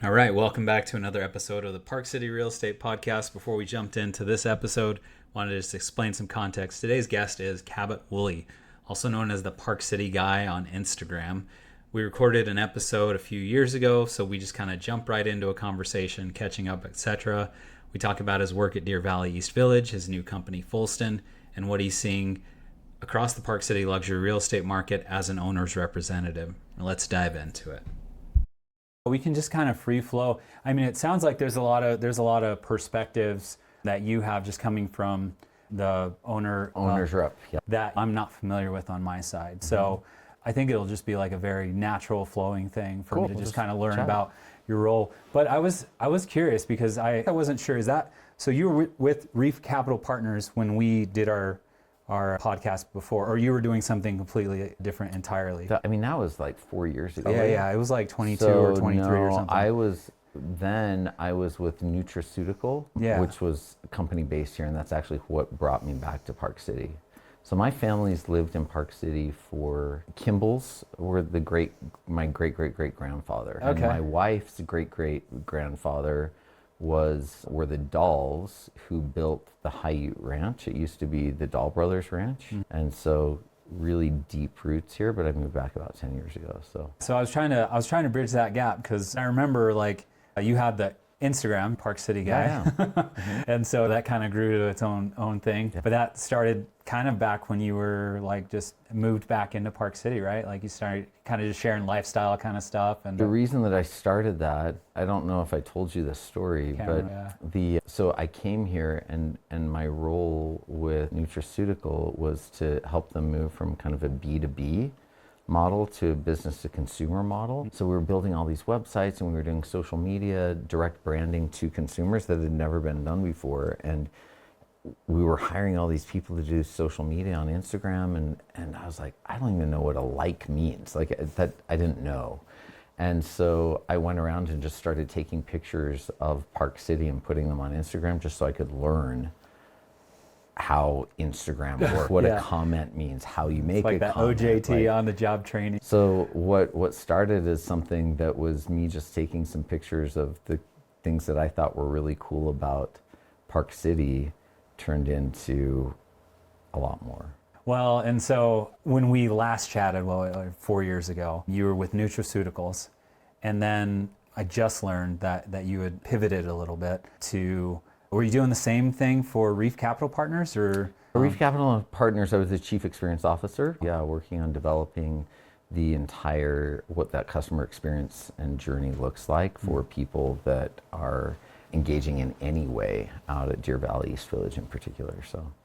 All right, welcome back to another episode of the Park City Real Estate Podcast. Before we jumped into this episode, wanted to just explain some context. Today's guest is Cabot Wooley, also known as the Park City Guy on Instagram. We recorded an episode a few years ago, so we just kind of jump right into a conversation, catching up, etc. We talk about his work at Deer Valley East Village, his new company Fulston, and what he's seeing across the Park City luxury real estate market as an owner's representative. Let's dive into it. We can just kind of free flow. I mean, it sounds like there's a lot of perspectives that you have just coming from the owner's rep, yeah, that I'm not familiar with on my side. So I think it'll just be like a very natural flowing thing for me to just kind of learn about your role. But I was curious because I wasn't sure, is that so you were with Reef Capital Partners when we did our podcast before, or you were doing something completely different entirely? I mean, that was like 4 years ago. Yeah, it was like 22 or 23 or something. I was with Nutraceutical, which was a company based here, and that's actually what brought me back to Park City. So my family's lived in Park City for Kimball's were my great-great-great-grandfather. Okay. And my wife's great-great-grandfather were the Dahls who built the Haiute Ranch. It used to be the Dahl Brothers Ranch. And so really deep roots here, but I moved back about 10 years ago. So I was trying to bridge that gap because I remember like you had the Instagram Park City Guy, and so that kind of grew to its own thing. Yeah. But that started kind of back when you were like just moved back into Park City, right? Like you started kind of just sharing lifestyle kind of stuff. And the reason that I started that, I don't know if I told you this story, so I came here and my role with Nutraceutical was to help them move from kind of a B2B model to a business to consumer model. So we were building all these websites and we were doing social media, direct branding to consumers that had never been done before. And we were hiring all these people to do social media on Instagram. And I was like, I don't even know what a like means. Like that, I didn't know. And so I went around and just started taking pictures of Park City and putting them on Instagram just so I could learn how Instagram works, what a comment means, how you make like a that comment. OJT on the job training. So what started as something that was me just taking some pictures of the things that I thought were really cool about Park City turned into a lot more. Well, and so when we last chatted, like 4 years ago, you were with Nutraceuticals, and then I just learned that you had pivoted a little bit to. Were you doing the same thing for Reef Capital Partners, or? Reef Capital Partners, I was the Chief Experience Officer. Yeah, working on developing the entire, what that customer experience and journey looks like for people that are engaging in any way out at Deer Valley East Village in particular.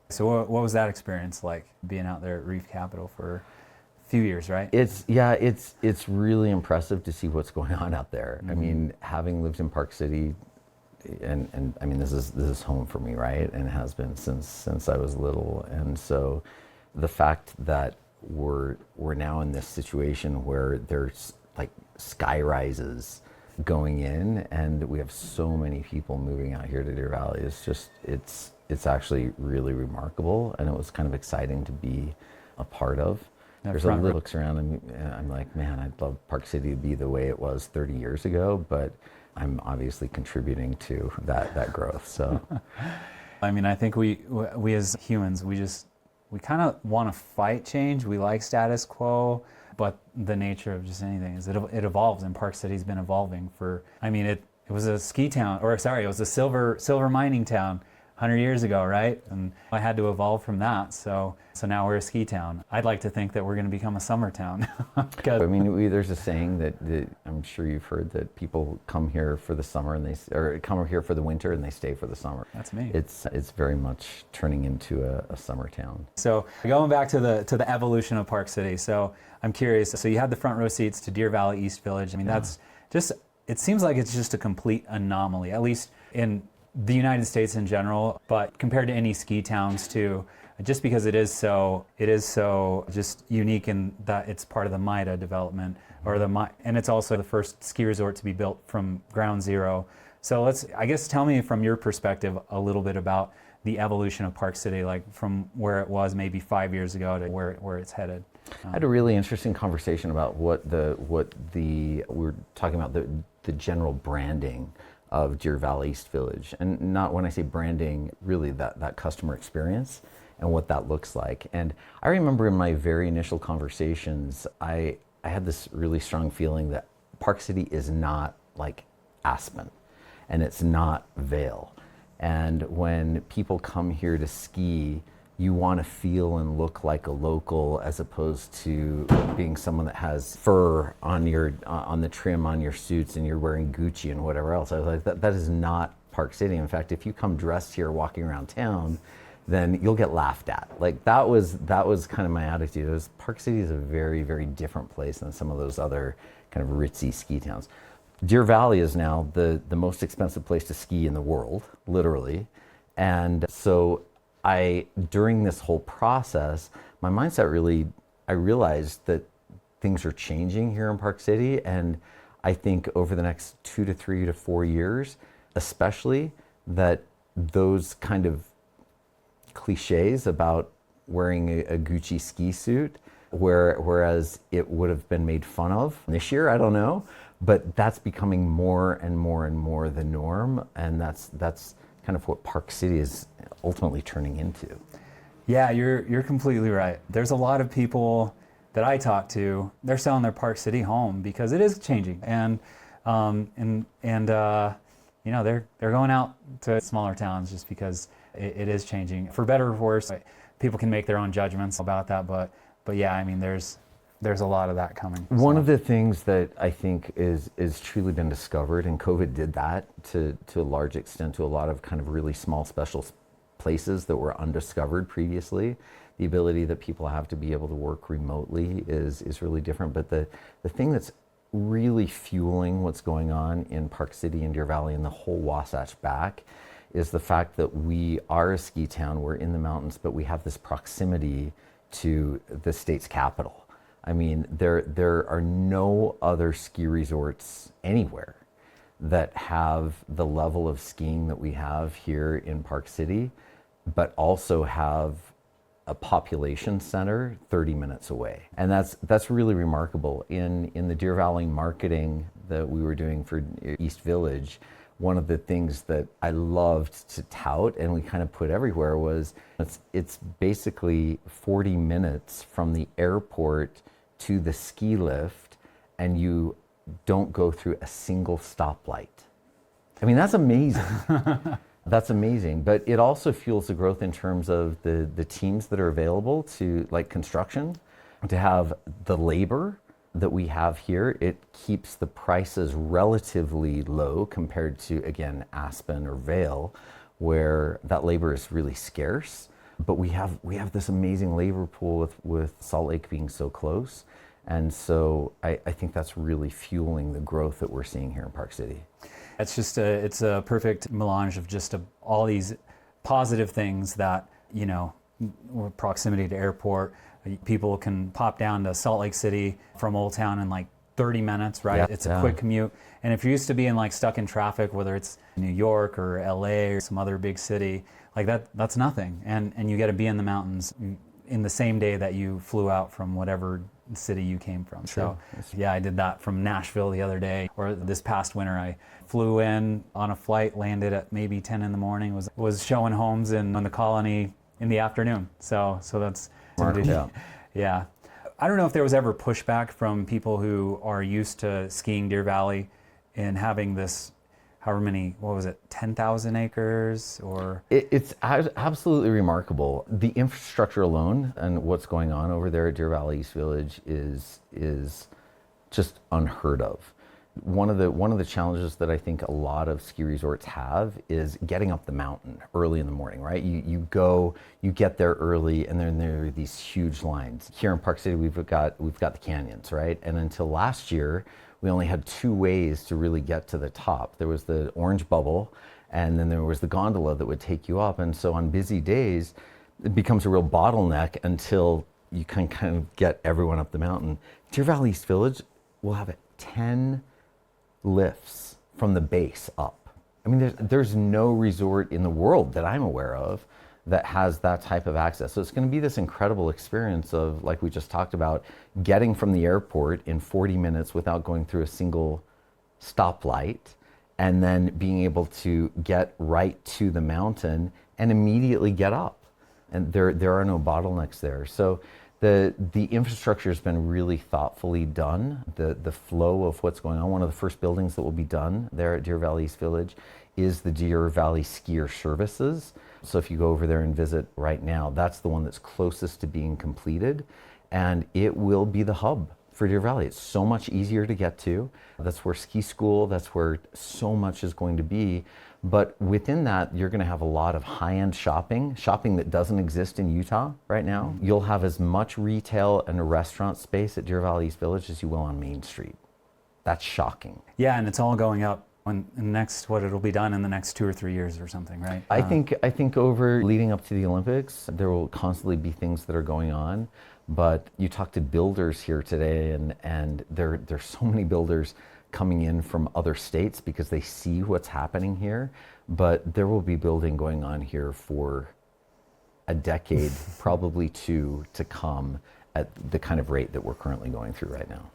So what was that experience like, being out there at Reef Capital for a few years, right? It's really impressive to see what's going on out there. I mean, having lived in Park City, and I mean, this is home for me, right? And it has been since I was little. And so the fact that we're now in this situation where there's like sky rises going in and we have so many people moving out here to Deer Valley is just, it's actually really remarkable, and it was kind of exciting to be a part of. There's a little looks around and I'm like, man, I'd love Park City to be the way it was 30 years ago, but I'm obviously contributing to that growth. So, I mean, I think we as humans, we kind of want to fight change. We like status quo, but the nature of just anything is it evolves, and Park City's been evolving for. I mean, it was a ski town, it was a silver mining town 100 years ago, right? And I had to evolve from that. So now we're a ski town. I'd like to think that we're going to become a summer town. I mean, there's a saying that I'm sure you've heard, that people come here for the summer or come here for the winter and they stay for the summer. That's me. It's very much turning into a summer town. So going back to the evolution of Park City. So I'm curious. So you had the front row seats to Deer Valley East Village. I mean, that's just. It seems like it's just a complete anomaly, at least in the United States in general, but compared to any ski towns too, just because it is so just unique in that it's part of the MIDA development, and it's also the first ski resort to be built from ground zero. So I guess tell me from your perspective a little bit about the evolution of Park City, like from where it was maybe 5 years ago to where it's headed. I had a really interesting conversation about we were talking about the the general branding of Deer Valley East Village. And not, when I say branding, really that customer experience and what that looks like. And I remember in my very initial conversations, I had this really strong feeling that Park City is not like Aspen, and it's not Vail. And when people come here to ski, you want to feel and look like a local, as opposed to being someone that has fur on the trim on your suits and you're wearing Gucci and whatever else. I was like, that is not Park City. In fact, if you come dressed here walking around town, then you'll get laughed at. Like that was kind of my attitude. It was, Park City is a very, very different place than some of those other kind of ritzy ski towns. Deer Valley is now the most expensive place to ski in the world, literally. And so during this whole process, my mindset really, I realized that things are changing here in Park City. And I think over the next 2 to 3 to 4 years, especially, that those kind of cliches about wearing a Gucci ski suit, whereas it would have been made fun of this year, I don't know, but that's becoming more and more and more the norm. And that's kind of what Park City is ultimately turning into. Yeah, you're completely right. There's a lot of people that I talk to, they're selling their Park City home because it is changing, and you know, they're going out to smaller towns just because it is changing, for better or worse. People can make their own judgments about that, but yeah, I mean, there's a lot of that coming. One of the things that I think is truly been discovered, and COVID did that to a large extent to a lot of kind of really small special places that were undiscovered previously. The ability that people have to be able to work remotely is really different. But the thing that's really fueling what's going on in Park City and Deer Valley and the whole Wasatch Back is the fact that we are a ski town, we're in the mountains, but we have this proximity to the state's capital. I mean, there are no other ski resorts anywhere that have the level of skiing that we have here in Park City, but also have a population center 30 minutes away. And that's really remarkable. In the Deer Valley marketing that we were doing for East Village, one of the things that I loved to tout, and we kind of put everywhere, was it's basically 40 minutes from the airport to the ski lift, and you don't go through a single stoplight. I mean, that's amazing. That's amazing. But it also fuels the growth in terms of the teams that are available to, like construction, to have the labor that we have here. It keeps the prices relatively low compared to, again, Aspen or Vail, where that labor is really scarce. But we have this amazing labor pool with Salt Lake being so close. And so I think that's really fueling the growth that we're seeing here in Park City. It's a perfect melange of just all these positive things that, you know, proximity to airport. People can pop down to Salt Lake City from Old Town in like 30 minutes, right? Yeah, it's a quick commute. And if you're used to being like stuck in traffic, whether it's New York or LA or some other big city, like that's nothing. And you get to be in the mountains in the same day that you flew out from whatever city you came from. Sure. So yeah, I did that from Nashville the other day, or this past winter I flew in on a flight, landed at maybe 10 in the morning, was showing homes on the Colony in the afternoon. So that's yeah. I don't know if there was ever pushback from people who are used to skiing Deer Valley and having this, however many, 10,000 acres or? It's absolutely remarkable. The infrastructure alone and what's going on over there at Deer Valley East Village is just unheard of. One of the challenges that I think a lot of ski resorts have is getting up the mountain early in the morning, right? You get there early, and then there are these huge lines. Here in Park City, we've got the canyons, right? And until last year, we only had 2 ways to really get to the top. There was the orange bubble, and then there was the gondola that would take you up. And so on busy days, it becomes a real bottleneck until you can kind of get everyone up the mountain. Deer Valley East Village will have 10 lifts from the base up. I mean, there's no resort in the world that I'm aware of that has that type of access. So it's going to be this incredible experience of, like we just talked about, getting from the airport in 40 minutes without going through a single stoplight, and then being able to get right to the mountain and immediately get up. And there are no bottlenecks there. So the infrastructure has been really thoughtfully done. The flow of what's going on. One of the first buildings that will be done there at Deer Valley East Village is the Deer Valley Skier Services. So if you go over there and visit right now, that's the one that's closest to being completed, and it will be the hub for Deer Valley. It's so much easier to get to. That's where ski school, that's where so much is going to be. But within that, you're going to have a lot of high-end shopping that doesn't exist in Utah right now. You'll have as much retail and restaurant space at Deer Valley East Village as you will on Main Street. That's shocking. Yeah, and it's all going up in the next, it'll be done in the next 2 or 3 years or something, right? I think over leading up to the Olympics, there will constantly be things that are going on. But you talk to builders here today, and there's so many builders coming in from other states because they see what's happening here. But there will be building going on here for a decade, probably two, to come at the kind of rate that we're currently going through right now.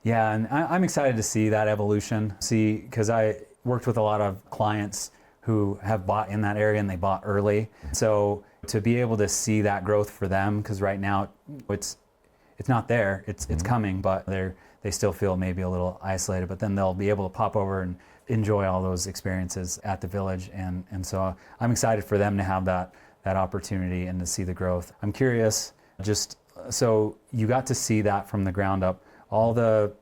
Yeah, and I'm excited to see that evolution. Because I worked with a lot of clients who have bought in that area and they bought early. So to be able to see that growth for them, because right now it's not there, it's coming, but they still feel maybe a little isolated, but then they'll be able to pop over and enjoy all those experiences at the village. And so I'm excited for them to have that opportunity and to see the growth. I'm curious, just so you got to see that from the ground up, all the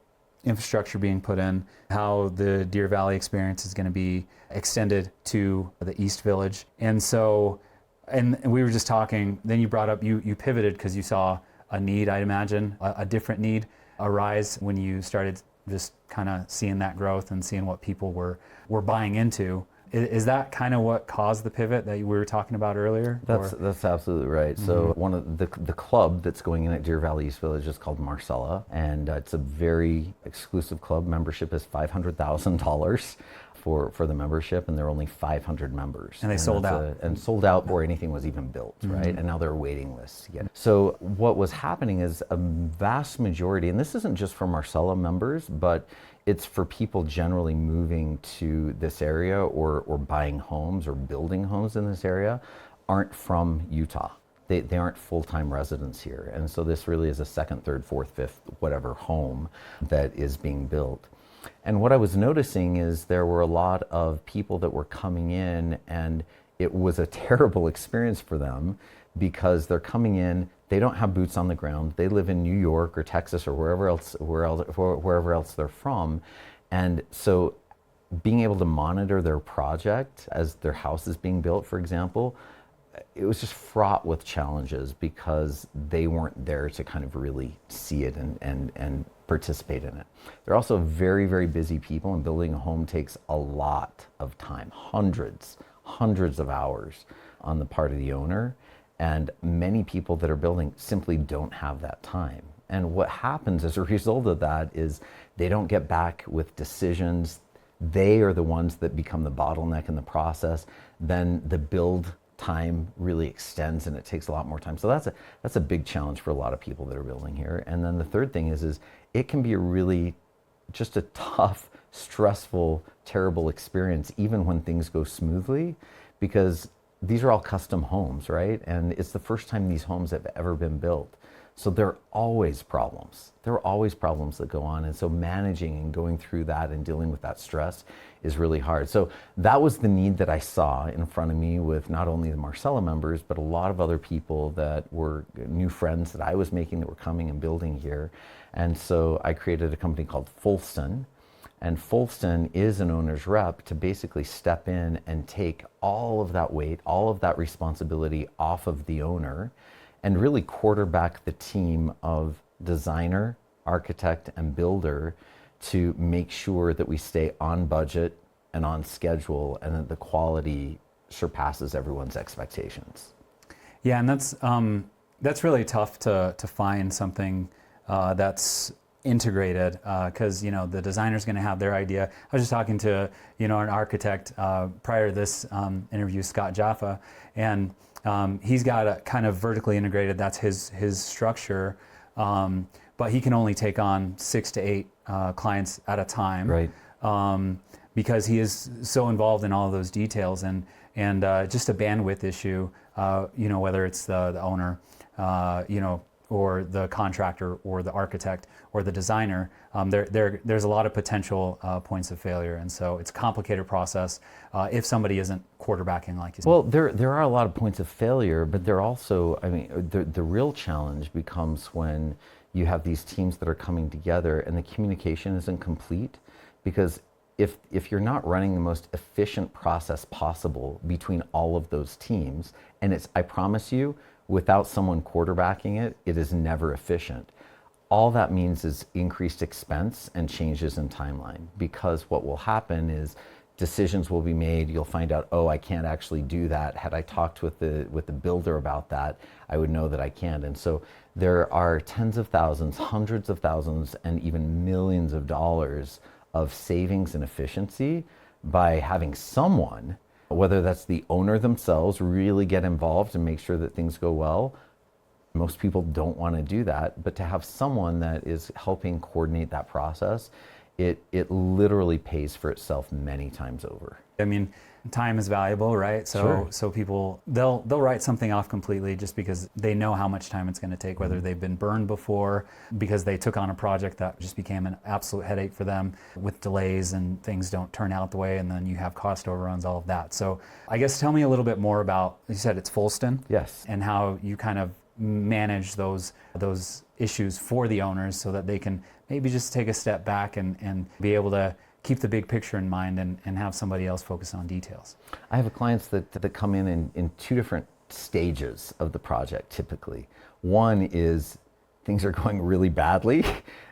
infrastructure being put in, how the Deer Valley experience is going to be extended to the East Village. And so, and we were just talking, then you brought up, you pivoted because you saw a need, I'd imagine, a different need arise when you started just kind of seeing that growth and seeing what people were buying into. Is that kind of what caused the pivot that we were talking about earlier? That's absolutely right. Mm-hmm. So one of the club that's going in at Deer Valley East Village is called Marcella, and it's a very exclusive club. Membership is $500,000 for the membership, and there are only 500 members. And they sold out. And sold out before anything was even built, mm-hmm. right? And now there are waiting lists to get it. So what was happening is a vast majority, and this isn't just for Marcella members, but it's for people generally moving to this area or buying homes or building homes in this area, aren't from Utah. They aren't full-time residents here. And so this really is a second, third, fourth, fifth, whatever home that is being built. And what I was noticing is there were a lot of people that were coming in, and it was a terrible experience for them because they're coming in, they don't have boots on the ground. They live in New York or Texas or wherever else they're from. And so being able to monitor their project as their house is being built, for example, it was just fraught with challenges because they weren't there to kind of really see it and participate in it. They're also very, very busy people, and building a home takes a lot of time, hundreds of hours on the part of the owner. And many people that are building simply don't have that time. And what happens as a result of that is they don't get back with decisions. They are the ones that become the bottleneck in the process. Then the build time really extends and it takes a lot more time. So that's a big challenge for a lot of people that are building here. And then the third thing is it can be a really just a tough, stressful, terrible experience even when things go smoothly, because these are all custom homes, right? And it's the first time these homes have ever been built. So there are always problems. There are always problems that go on. And so managing and going through that and dealing with that stress is really hard. So that was the need that I saw in front of me with not only the Marcella members, but a lot of other people that were new friends that I was making that were coming and building here. And so I created a company called Folston. And Folston is an owner's rep to basically step in and take all of that weight, all of that responsibility off of the owner, and really quarterback the team of designer, architect, and builder to make sure that we stay on budget and on schedule, and that the quality surpasses everyone's expectations. Yeah, and that's really tough to find something that's integrated, because the designer's going to have their idea. I was just talking to an architect prior to this interview, Scott Jaffa, and he's got a kind of vertically integrated. That's his structure, but he can only take on 6 to 8 clients at a time. Right. because he is so involved in all of those details, and just a bandwidth issue, whether it's the owner, or the contractor or the architect or the designer, there's a lot of potential points of failure. And so it's a complicated process if somebody isn't quarterbacking like you said. Well, there are a lot of points of failure, but there also, the real challenge becomes when you have these teams that are coming together and the communication isn't complete, because if you're not running the most efficient process possible between all of those teams, and I promise you, without someone quarterbacking it, it is never efficient. All that means is increased expense and changes in timeline, because what will happen is decisions will be made. You'll find out, oh, I can't actually do that. Had I talked with the builder about that, I would know that I can't. And so there are tens of thousands, hundreds of thousands, and even millions of dollars of savings and efficiency by having someone, whether that's the owner themselves, really get involved and make sure that things go well. Most people don't want to do that, but to have someone that is helping coordinate that process, it literally pays for itself many times over. Time is valuable, right? Sure. So people, they'll write something off completely just because they know how much time it's going to take, whether they've been burned before, because they took on a project that just became an absolute headache for them with delays and things don't turn out the way, and then you have cost overruns, all of that. So I guess tell me a little bit more about, you said it's Folston? Yes. And how you kind of manage those issues for the owners so that they can maybe just take a step back and be able to keep the big picture in mind and have somebody else focus on details. I have clients that come in two different stages of the project typically. One is things are going really badly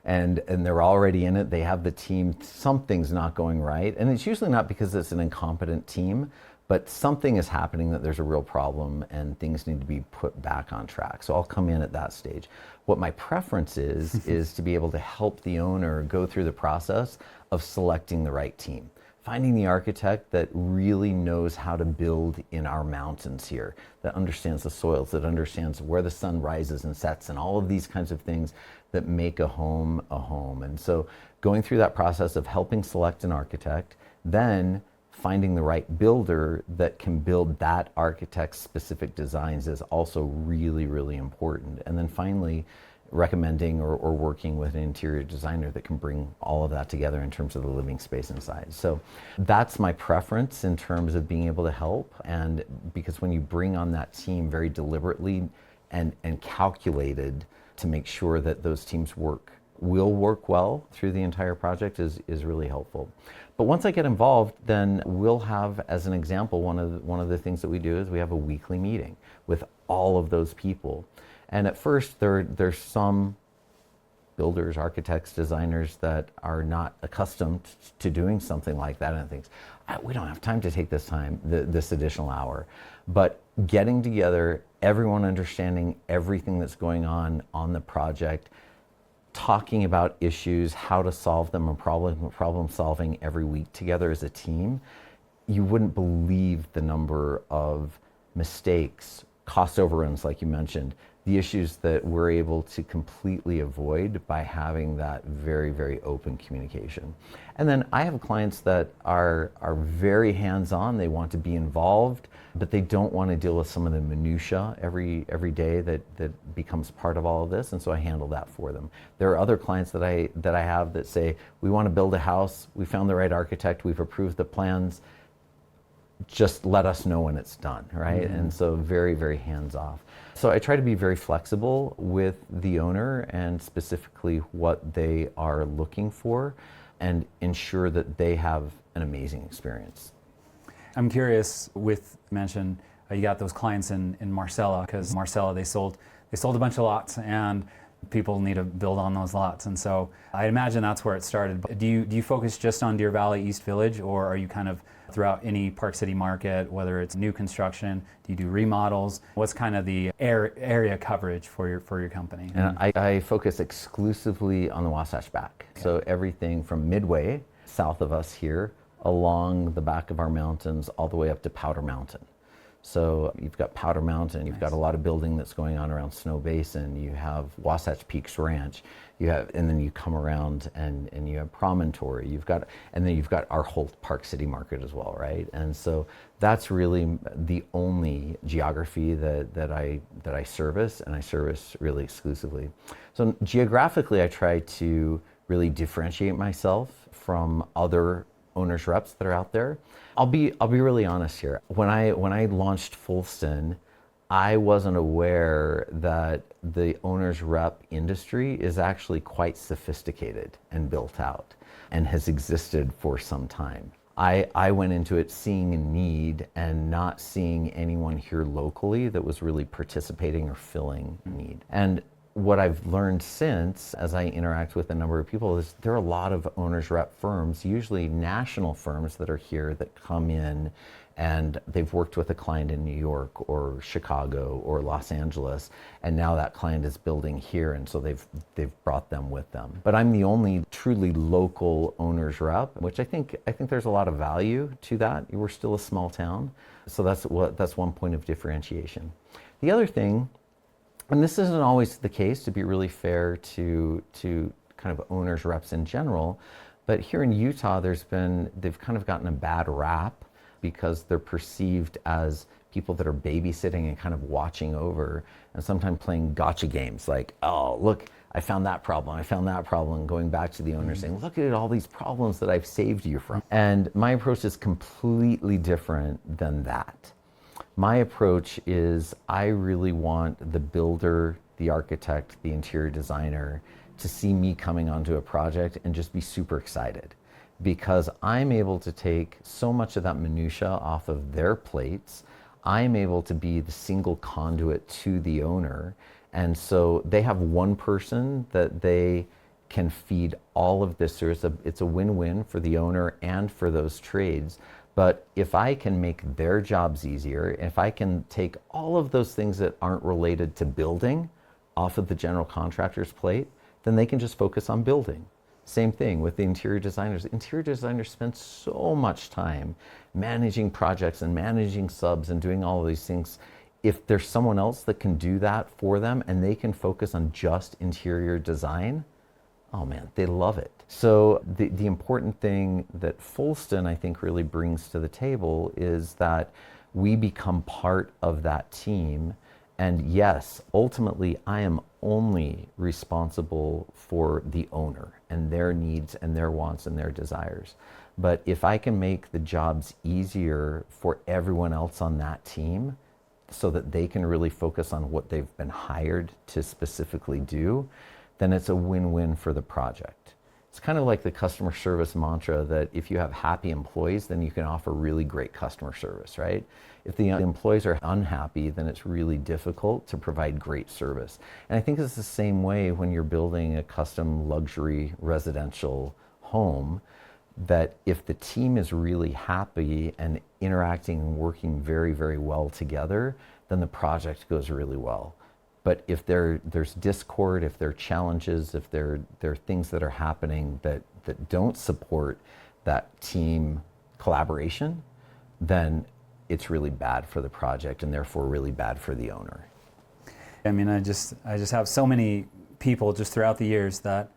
and they're already in it. They have the team, something's not going right. And it's usually not because it's an incompetent team, but something is happening that there's a real problem and things need to be put back on track. So I'll come in at that stage. What my preference is to be able to help the owner go through the process of selecting the right team. Finding the architect that really knows how to build in our mountains here, that understands the soils, that understands where the sun rises and sets, and all of these kinds of things that make a home a home. And so going through that process of helping select an architect, then finding the right builder that can build that architect's specific designs is also really, really important. And then finally, recommending or working with an interior designer that can bring all of that together in terms of the living space inside. So that's my preference in terms of being able to help. And because when you bring on that team very deliberately and calculated to make sure that those teams will work well through the entire project is really helpful. But once I get involved, then we'll have, as an example, one of the things that we do is we have a weekly meeting with all of those people. And at first, there's some builders, architects, designers that are not accustomed to doing something like that, and thinks, we don't have time to take this additional hour. But getting together, everyone understanding everything that's going on the project, talking about issues, how to solve them, and problem solving every week together as a team, you wouldn't believe the number of mistakes, cost overruns, like you mentioned, the issues that we're able to completely avoid by having that very, very open communication. And then I have clients that are very hands-on. They want to be involved, but they don't want to deal with some of the minutia every day that becomes part of all of this. And so I handle that for them. There are other clients that I have that say, we want to build a house. We found the right architect. We've approved the plans. Just let us know when it's done, right? Mm-hmm. And so very, very hands-off. So I try to be very flexible with the owner and specifically what they are looking for and ensure that they have an amazing experience. I'm curious, mention you got those clients in Marcella, because Marcella, they sold a bunch of lots and people need to build on those lots. And so I imagine that's where it started. But do you focus just on Deer Valley East Village, or are you kind of throughout any Park City market, whether it's new construction? Do you do remodels? What's kind of the area coverage for your company? And I focus exclusively on the Wasatch Back. Okay. So everything from Midway, south of us here, along the back of our mountains, all the way up to Powder Mountain. So you've got Powder Mountain, you've got a lot of building that's going on around Snow Basin, you have Wasatch Peaks Ranch, and then you come around and you have Promontory, and then you've got our whole Park City market as well, right? And so that's really the only geography that I service, and I service really exclusively. So geographically, I try to really differentiate myself from other owners reps that are out there. I'll be really honest here. When I launched Fulston, I wasn't aware that the owner's rep industry is actually quite sophisticated and built out and has existed for some time. I went into it seeing a need and not seeing anyone here locally that was really participating or filling a need. And what I've learned since, as I interact with a number of people, is there are a lot of owners rep firms, usually national firms that are here that come in and they've worked with a client in New York or Chicago or Los Angeles, and now that client is building here, and so they've brought them with them. But I'm the only truly local owners rep, which I think there's a lot of value to that. We're still a small town, so that's one point of differentiation. The other thing, and this isn't always the case, to be really fair to kind of owners reps in general, but here in Utah, they've kind of gotten a bad rap because they're perceived as people that are babysitting and kind of watching over, and sometimes playing gotcha games like, oh, look, I found that problem, and going back to the owner saying, look at all these problems that I've saved you from. And my approach is completely different than that. My approach is I really want the builder, the architect, the interior designer to see me coming onto a project and just be super excited, because I'm able to take so much of that minutia off of their plates. I'm able to be the single conduit to the owner. And so they have one person that they can feed all of this. It's a win-win for the owner and for those trades. But if I can make their jobs easier, if I can take all of those things that aren't related to building off of the general contractor's plate, then they can just focus on building. Same thing with the interior designers. Interior designers spend so much time managing projects and managing subs and doing all of these things. If there's someone else that can do that for them and they can focus on just interior design, oh man, they love it. So the important thing that Fulston, I think, really brings to the table is that we become part of that team. And yes, ultimately, I am only responsible for the owner and their needs and their wants and their desires. But if I can make the jobs easier for everyone else on that team so that they can really focus on what they've been hired to specifically do, then it's a win-win for the project. It's kind of like the customer service mantra that if you have happy employees, then you can offer really great customer service, right? If the employees are unhappy, then it's really difficult to provide great service. And I think it's the same way when you're building a custom luxury residential home, that if the team is really happy and interacting and working very, very well together, then the project goes really well. But if there's discord, if there are challenges, if there are things that are happening that don't support that team collaboration, then it's really bad for the project and therefore really bad for the owner. I mean, I just have so many people just throughout the years that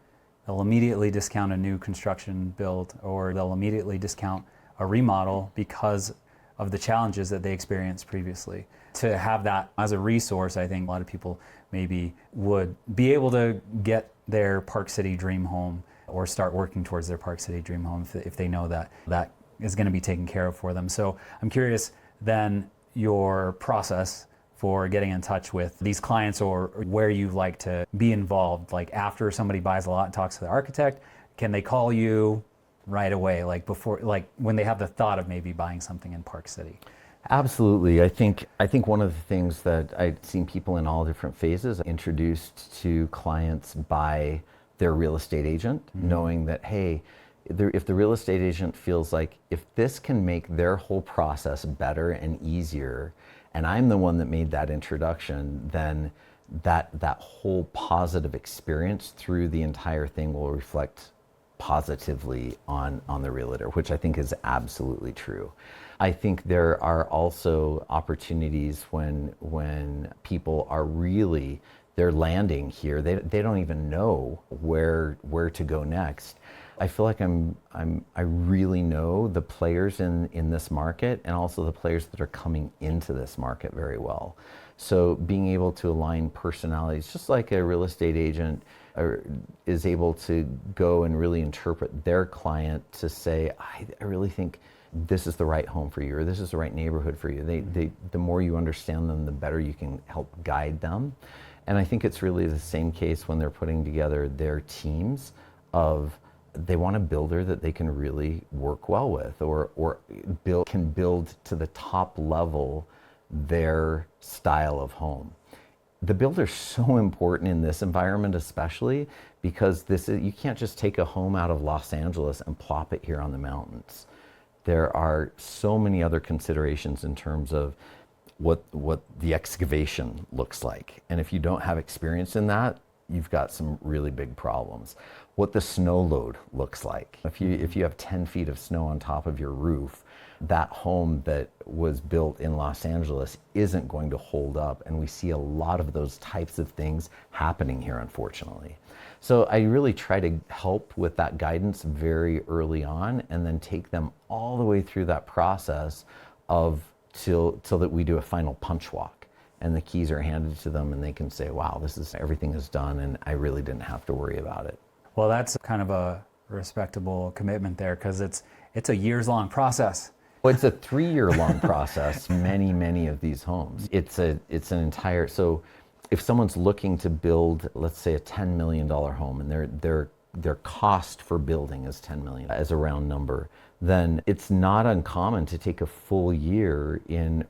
they'll immediately discount a new construction build, or they'll immediately discount a remodel because of the challenges that they experienced previously. To have that as a resource, I think a lot of people maybe would be able to get their Park City dream home or start working towards their Park City dream home if they know that that is going to be taken care of for them. So I'm curious then your process for getting in touch with these clients, or where you like to be involved. Like after somebody buys a lot and talks to the architect, can they call you right away, like before, like when they have the thought of maybe buying something in Park City? Absolutely. I think one of the things that I've seen people in all different phases introduced to clients by their real estate agent, knowing that, hey, if the real estate agent feels like if this can make their whole process better and easier, and I'm the one that made that introduction, then that whole positive experience through the entire thing will reflect positively on the realtor, which I think is absolutely true. I think there are also opportunities when people are really, they're landing here. They don't even know where to go next. I feel like I really know the players in this market, and also the players that are coming into this market very well. So being able to align personalities, just like a real estate agent is able to go and really interpret their client to say, I really think this is the right home for you, or this is the right neighborhood for you. The more you understand them, the better you can help guide them. And I think it's really the same case when they're putting together their teams of, they want a builder that they can really work well with, or can build to the top level their style of home. The builder's so important in this environment, especially because you can't just take a home out of Los Angeles and plop it here on the mountains. There are so many other considerations in terms of what the excavation looks like. And if you don't have experience in that, you've got some really big problems. What the snow load looks like. If you have 10 feet of snow on top of your roof, that home that was built in Los Angeles isn't going to hold up. And we see a lot of those types of things happening here, unfortunately. So I really try to help with that guidance very early on, and then take them all the way through that process of till that we do a final punch walk. And the keys are handed to them, and they can say, wow, everything is done, and I really didn't have to worry about it. Well, that's kind of a respectable commitment there, because it's a years-long process. Well, it's a 3-year-long process, many of these homes. It's an entire, so if someone's looking to build, let's say, a $10 million home, and their cost for building is $10 million as a round number, then it's not uncommon to take a full year in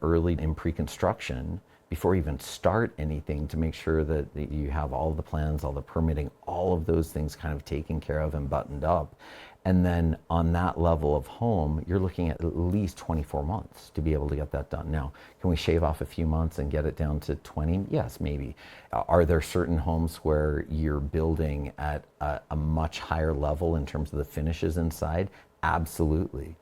pre-construction before you even start anything, to make sure that you have all the plans, all the permitting, all of those things kind of taken care of and buttoned up. And then on that level of home, you're looking at least 24 months to be able to get that done. Now, can we shave off a few months and get it down to 20? Yes, maybe. Are there certain homes where you're building at a much higher level in terms of the finishes inside? Absolutely.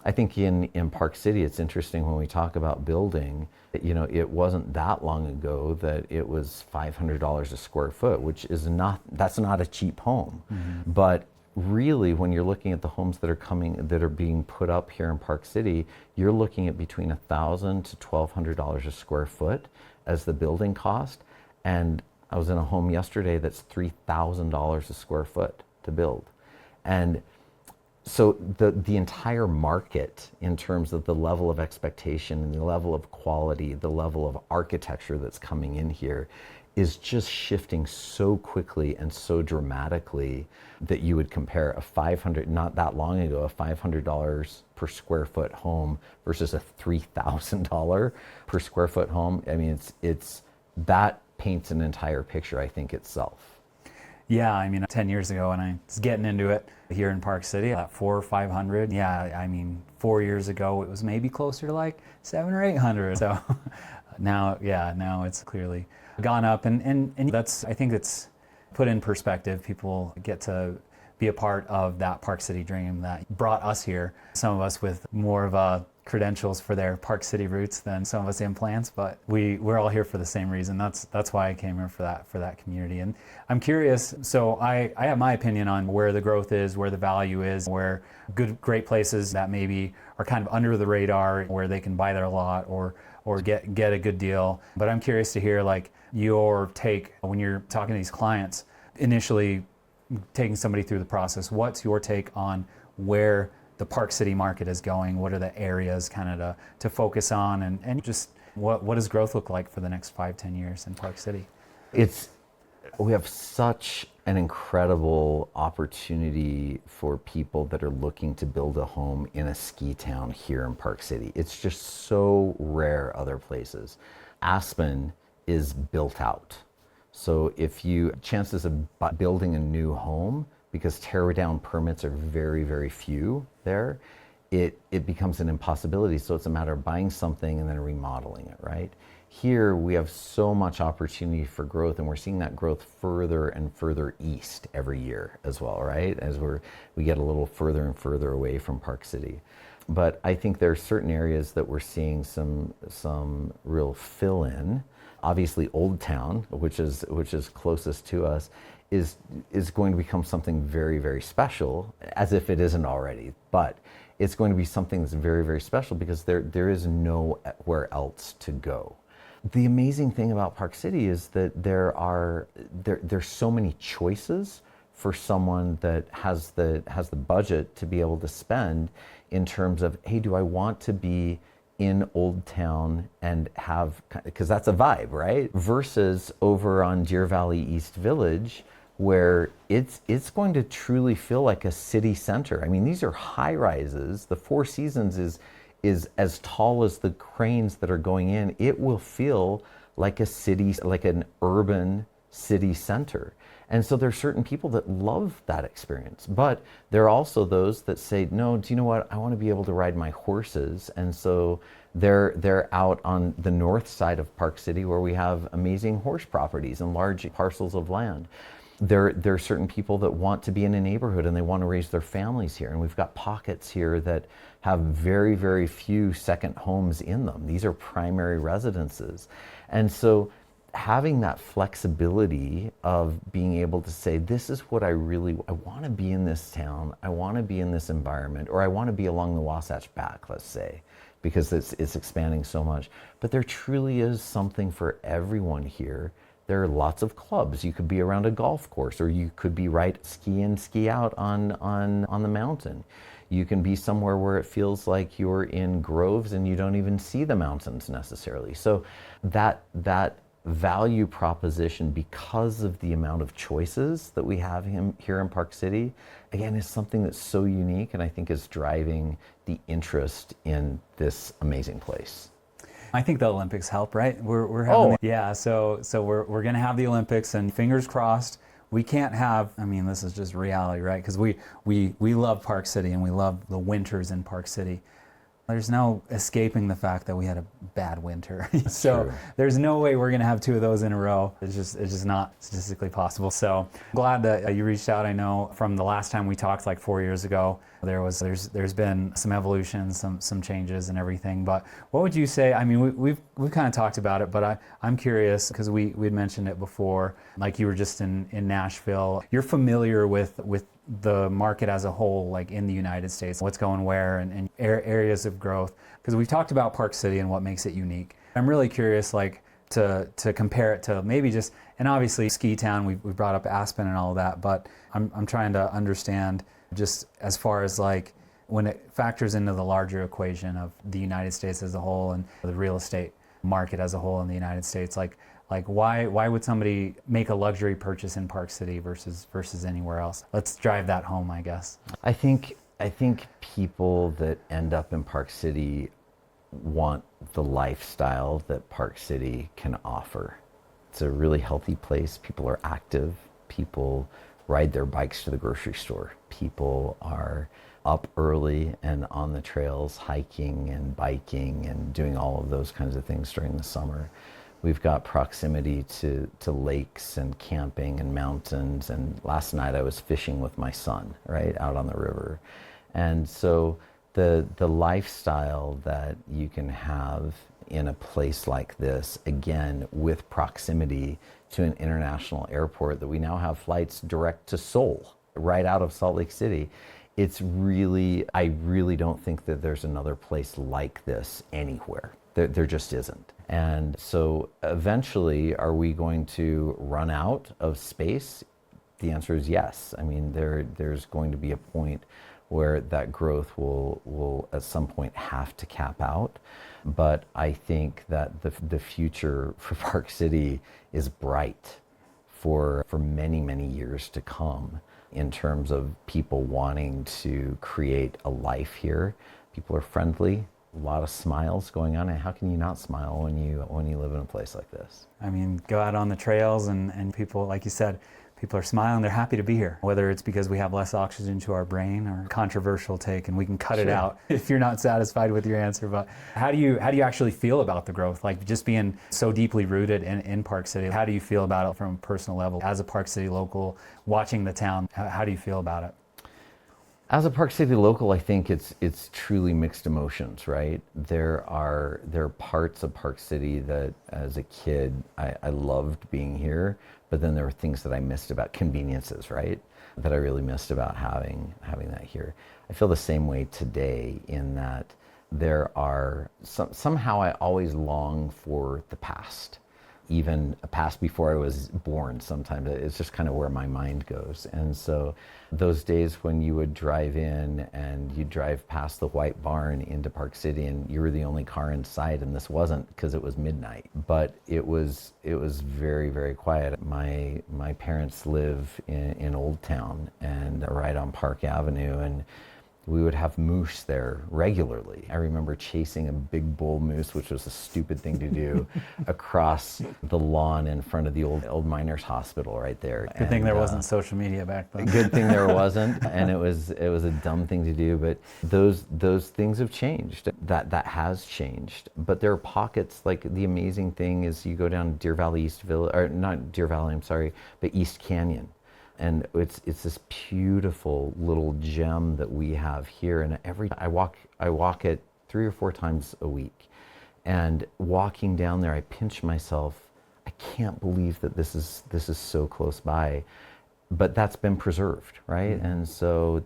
I think in Park City, it's interesting when we talk about building, it wasn't that long ago that it was $500 a square foot, that's not a cheap home. Mm-hmm. But really, when you're looking at the homes that are being put up here in Park City, you're looking at between $1,000 to $1,200 a square foot as the building cost. And I was in a home yesterday that's $3,000 a square foot to build. And so the entire market, in terms of the level of expectation and the level of quality, the level of architecture that's coming in here, is just shifting so quickly and so dramatically that you would compare not that long ago, a $500 per square foot home versus a $3,000 per square foot home. I mean, it's that paints an entire picture, I think, itself. Yeah, I mean, 10 years ago when I was getting into it here in Park City, at 400 or 500. Yeah, I mean, 4 years ago it was maybe closer to like 700 or 800. So now it's clearly gone up, and that's, I think it's put in perspective. People get to be a part of that Park City dream that brought us here. Some of us with more of a credentials for their Park City roots than some of us implants, but we're all here for the same reason. That's why I came here, for that community. And I'm curious, so I have my opinion on where the growth is, where the value is, where great places that maybe are kind of under the radar, where they can buy their lot or get a good deal. But I'm curious to hear like your take when you're talking to these clients, initially taking somebody through the process. What's your take on where the Park City market is going? What are the areas kind of to focus on, and just what does growth look like for the next 5-10 years in Park City? We have such an incredible opportunity for people that are looking to build a home in a ski town here in Park City. It's just so rare other places. Aspen is built out. So chances of building a new home, because tear down permits are very, very few there, it becomes an impossibility. So it's a matter of buying something and then remodeling it, right? Here we have so much opportunity for growth, and we're seeing that growth further and further east every year as well, right? As we get a little further and further away from Park City. But I think there are certain areas that we're seeing some real fill in. Obviously, Old Town, which is closest to us, is going to become something very, very special, as if it isn't already. But it's going to be something that's very, very special because there is nowhere else to go. The amazing thing about Park City is that there's so many choices for someone that has the budget to be able to spend in terms of, hey, do I want to be in Old Town and have, because that's a vibe, right? Versus over on Deer Valley East Village, where it's going to truly feel like a city center. I mean, these are high rises. The Four Seasons is as tall as the cranes that are going in. It will feel like a city, like an urban city center. And so there are certain people that love that experience, but there are also those that say, no, do you know what? I want to be able to ride my horses. And so they're out on the north side of Park City, where we have amazing horse properties and large parcels of land. There are certain people that want to be in a neighborhood and they want to raise their families here. And we've got pockets here that have very, very few second homes in them. These are primary residences. And so having that flexibility of being able to say, this is what I want to be in this town, I want to be in this environment, or I want to be along the Wasatch Back, let's say, because it's expanding so much. But there truly is something for everyone here. There are lots of clubs. You could be around a golf course, or you could be ski in, ski out on the mountain. You can be somewhere where it feels like you're in groves and you don't even see the mountains necessarily. So that value proposition, because of the amount of choices that we have here in Park City, again, is something that's so unique, and I think is driving the interest in this amazing place. I think the Olympics help, right? We're having so we're gonna have the Olympics, and fingers crossed. We can't have, I mean, this is just reality, right? Because we love Park City and we love the winters in Park City. There's no escaping the fact that we had a bad winter. So true. There's no way we're going to have two of those in a row. It's just not statistically possible. So I'm glad that you reached out. I know from the last time we talked, like 4 years ago, there's been some evolution, some changes and everything. But what would you say? I mean, we've kind of talked about it, but I'm curious, because we'd mentioned it before. Like, you were just in Nashville. You're familiar with the market as a whole, like in the United States, what's going where, and areas of growth, because we've talked about Park City and what makes it unique. I'm really curious, like, to compare it to maybe just, and obviously ski town, we brought up Aspen and all of that, but I'm trying to understand, just as far as like when it factors into the larger equation of the United States as a whole and the real estate market as a whole in the United States, like why would somebody make a luxury purchase in Park City versus anywhere else? Let's drive that home, I guess. I think people that end up in Park City want the lifestyle that Park City can offer. It's a really healthy place. People are active. People ride their bikes to the grocery store. People are up early and on the trails, hiking and biking and doing all of those kinds of things during the summer. We've got proximity to lakes and camping and mountains. And last night I was fishing with my son, right, out on the river. And so the lifestyle that you can have in a place like this, again, with proximity to an international airport, that we now have flights direct to Seoul, right out of Salt Lake City. I really don't think that there's another place like this anywhere. There just isn't. And so eventually, are we going to run out of space? The answer is yes. I mean, there's going to be a point where that growth will at some point have to cap out. But I think that the future for Park City is bright for many, many years to come, in terms of people wanting to create a life here. People are friendly. A lot of smiles going on, and how can you not smile when you live in a place like this? I mean, go out on the trails and people, like you said, People are smiling, they're happy to be here. Whether it's because we have less oxygen to our brain or controversial take and we can cut it out if you're not satisfied with your answer. But how do you actually feel about the growth? Like just being so deeply rooted in Park City, how do you feel about it from a personal level? As a Park City local, watching the town, how do you feel about it? As a Park City local, I think it's truly mixed emotions, right? There are parts of Park City that as a kid I loved being here, but then there were things that I missed about conveniences, right? That I really missed about having that here. I feel the same way today in that there are somehow I always long for the past. Even a past before I was born, sometimes it's just kind of where my mind goes. And so those days when you would drive in and you drive past the white barn into Park City and you were the only car in sight, and this wasn't because it was midnight, but it was very, very quiet. My parents live in Old Town and right on Park Avenue, and we would have moose there regularly. I remember chasing a big bull moose, which was a stupid thing to do, across the lawn in front of the old miners' hospital right there. Good thing there wasn't social media back then. Good thing there wasn't, and it was a dumb thing to do. But those things have changed. That has changed. But there are pockets. Like the amazing thing is you go down Deer Valley not Deer Valley. I'm sorry, but East Canyon. And it's this beautiful little gem that we have here. And I walk it 3 or 4 times a week. And walking down there, I pinch myself. I can't believe that this is so close by. But that's been preserved, right? Mm-hmm. And so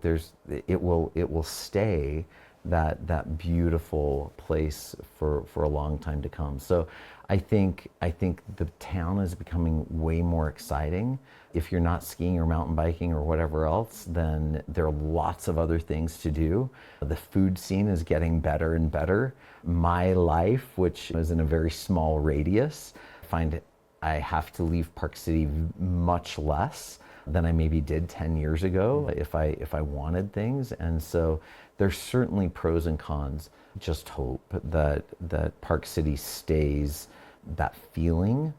it will stay that beautiful place for a long time to come. So I think the town is becoming way more exciting. If you're not skiing or mountain biking or whatever else, then there are lots of other things to do. The food scene is getting better and better. My life, which is in a very small radius, I find I have to leave Park City much less than I maybe did 10 years ago if I wanted things. And so there's certainly pros and cons. Just hope that Park City stays that feeling,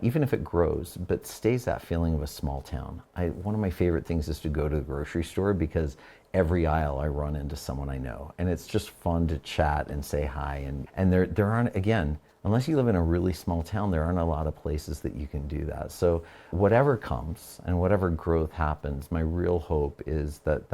even if it grows, but stays that feeling of a small town. One of my favorite things is to go to the grocery store because every aisle I run into someone I know, and it's just fun to chat and say hi. And there aren't, again, unless you live in a really small town, there aren't a lot of places that you can do that. So whatever comes and whatever growth happens, my real hope is that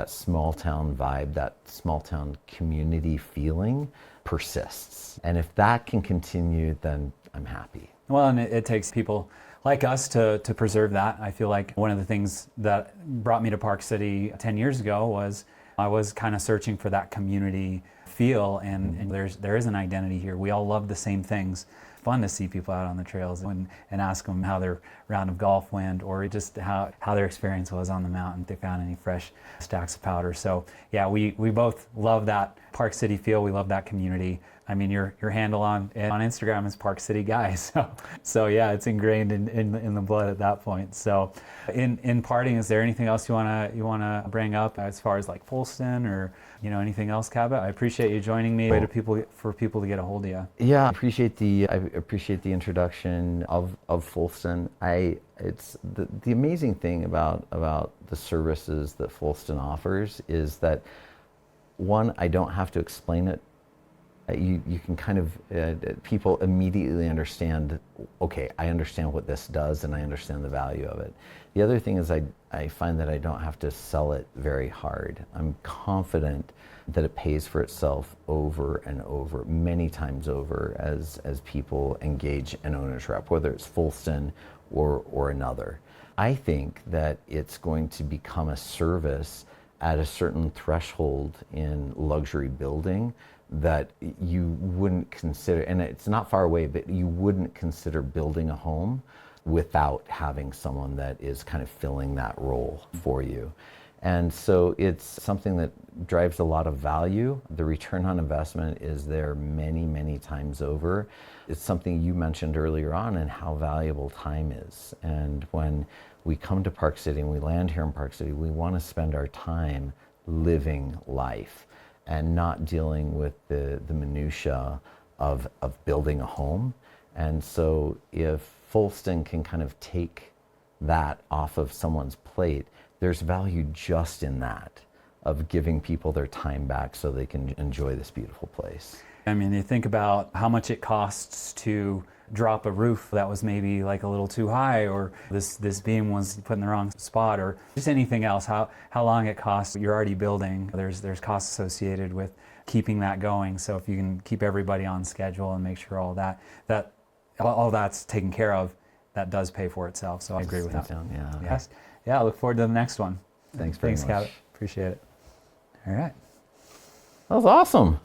small town vibe, that small town community feeling persists. And if that can continue, then I'm happy. Well, and it takes people like us to preserve that. I feel like one of the things that brought me to Park City 10 years ago was I was kind of searching for that community feel, and there is an identity here. We all love the same things. Fun to see people out on the trails and ask them how their round of golf went, or just how their experience was on the mountain, if they found any fresh stacks of powder. So yeah, we both love that Park City feel. We love that community. I mean, your handle on Instagram is Park City Guy. So yeah, it's ingrained in the blood at that point. So in parting, is there anything else you wanna bring up as far as like Folston or anything else, Cabot? I appreciate you joining me. For people to get a hold of you. Yeah, I appreciate the introduction of Folston. It's the amazing thing about the services that Folston offers is that, one, I don't have to explain it. You can kind of, people immediately understand, okay, I understand what this does and I understand the value of it. The other thing is I find that I don't have to sell it very hard. I'm confident that it pays for itself over and over, many times over, as people engage an owner's rep, whether it's Folston or another. I think that it's going to become a service at a certain threshold in luxury building that you wouldn't consider, and it's not far away, but you wouldn't consider building a home without having someone that is kind of filling that role for you. And so it's something that drives a lot of value. The return on investment is there many, many times over. It's something you mentioned earlier on, and how valuable time is. And when we come to Park City and we land here in Park City, we want to spend our time living life and not dealing with the minutia of building a home. And so if Folston can kind of take that off of someone's plate, there's value just in that, of giving people their time back so they can enjoy this beautiful place. I mean, you think about how much it costs to drop a roof that was maybe like a little too high, or this beam was put in the wrong spot, or just anything else, how long it costs. You're already building. There's costs associated with keeping that going. So if you can keep everybody on schedule and make sure all that's taken care of, that does pay for itself. So I agree with that. Yeah. Yes. Yeah, I look forward to the next one. Thanks very much. Cabot. Appreciate it. All right. That was awesome.